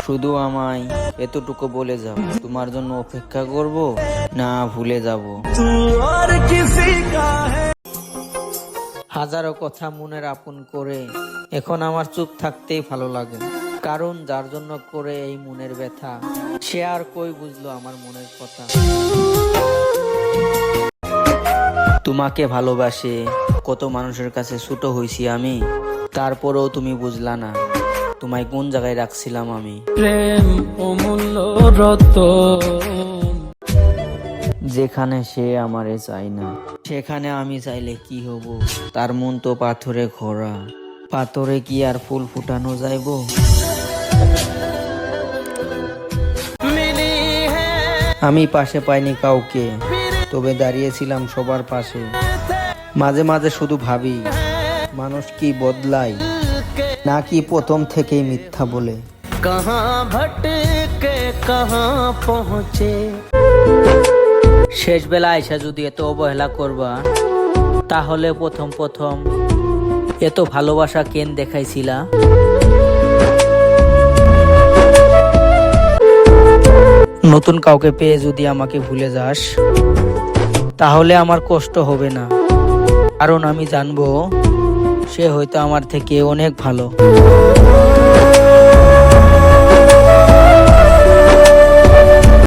শুধু আমায় এতটুকু বলে যাও, তোমার জন্য অপেক্ষা করব না ভুলে যাব। হাজারো কথা মনের আপন করে এখন আমার চুপ থাকতেই ভালো লাগে, কারণ যার জন্য করে এই মনের ব্যথা সে আর কই বুঝলো আমার মনের কথা। তোমাকে ভালোবাসে কত মানুষের কাছে ছোট হইছি আমি, তারপরেও তুমি বুঝলা না তোমায় কোন জায়গায় রাখছিলাম আমি। প্রেম অমূল্য রতন, যেখানে সে আমারে চাই না সেখানে আমি চাইলে কি হব? তার মন তো পাথরে খোঁড়া, পাথরে কি আর ফুল ফুটানো যাইব? আমি পাশে পাইনি কাউকে, তবে দাঁড়িয়েছিলাম সবার পাশে। মাঝে মাঝে শুধু ভাবি, মানুষ কি বদলায় নাকি প্রথম থেকেই মিথ্যা বলে? কাহা ভটকে কাহা পৌঁছে। শেষ বেলা আইসা যদি এত অবহেলা করবা, তাহলে প্রথম প্রথম এত ভালোবাসা কেন দেখাইছিলা? নতুন কাউকে পেয়ে যদি আমাকে ভুলে যাস, তাহলে আমার কষ্ট হবে না, কারণ আমি জানবো সে হয়তো আমার থেকে অনেক ভালো।